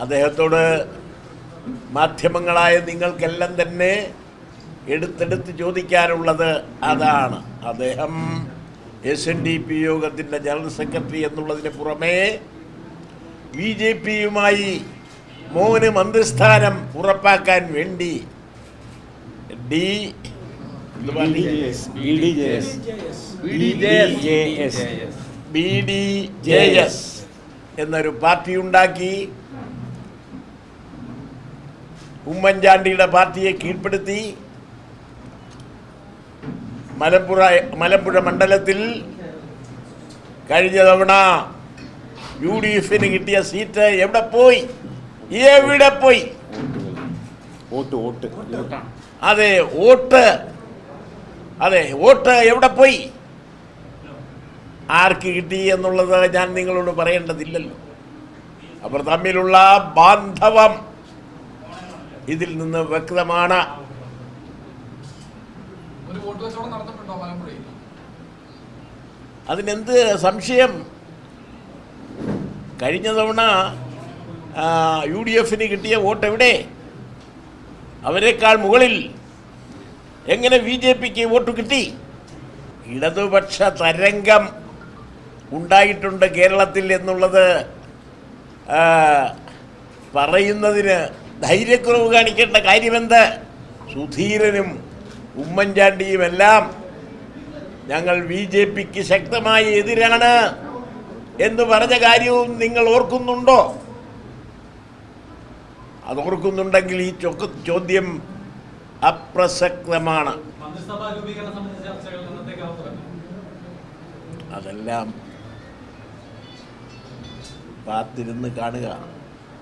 അദ്ദേഹത്തോട് മാധ്യമങ്ങളായ നിങ്ങൾക്കെല്ലാം തന്നെ എടുത്തെടുത്ത് ചോദിക്കാനുള്ളത് അതാണ്. അദ്ദേഹം SNDP യോഗത്തിൻ്റെ ജനറൽ സെക്രട്ടറി എന്നുള്ളതിന് പുറമേ BJPയുമായി മോന് മന്ത്രിസ്ഥാനം ഉറപ്പാക്കാൻ വേണ്ടി BDJS എന്നൊരു പാർട്ടി ഉണ്ടാക്കി. ഉമ്മൻചാണ്ടിയുടെ പാർട്ടിയെ കീഴ്പ്പെടുത്തി. മലമ്പുഴ മണ്ഡലത്തിൽ കഴിഞ്ഞ തവണ UDFന് കിട്ടിയ സീറ്റ് എവിടെ പോയി? അതെ, വോട്ട് എവിടെ പോയി? ആർക്ക് കിട്ടി എന്നുള്ളത് ഞാൻ നിങ്ങളോട് പറയേണ്ടതില്ലല്ലോ. അവർ തമ്മിലുള്ള ബാന്ധവം ഇതിൽ നിന്ന് വ്യക്തമാണ്. അതിനെന്ത് സംശയം? കഴിഞ്ഞ തവണ UDFന് കിട്ടിയ വോട്ട് എവിടെ? അവരെക്കാൾ മുകളിൽ എങ്ങനെ BJPക്ക് വോട്ട് കിട്ടി? ഇടതുപക്ഷ തരംഗം ഉണ്ടായിട്ടുണ്ട് കേരളത്തിൽ എന്നുള്ളത് പറയുന്നതിന് ധൈര്യക്കുറവ് കാണിക്കേണ്ട കാര്യമെന്ത്? സുധീരനും ഉമ്മൻചാണ്ടിയുമെല്ലാം ഞങ്ങൾ BJPക്ക് ശക്തമായി എതിരാണ് എന്ന് പറഞ്ഞ കാര്യവും നിങ്ങൾ ഓർക്കുന്നുണ്ടോ? അത് ഓർക്കുന്നുണ്ടെങ്കിൽ ഈ ചോദ്യം അപ്രസക്തമാണ്. അതെല്ലാം കാത്തിരുന്ന് കാണുക.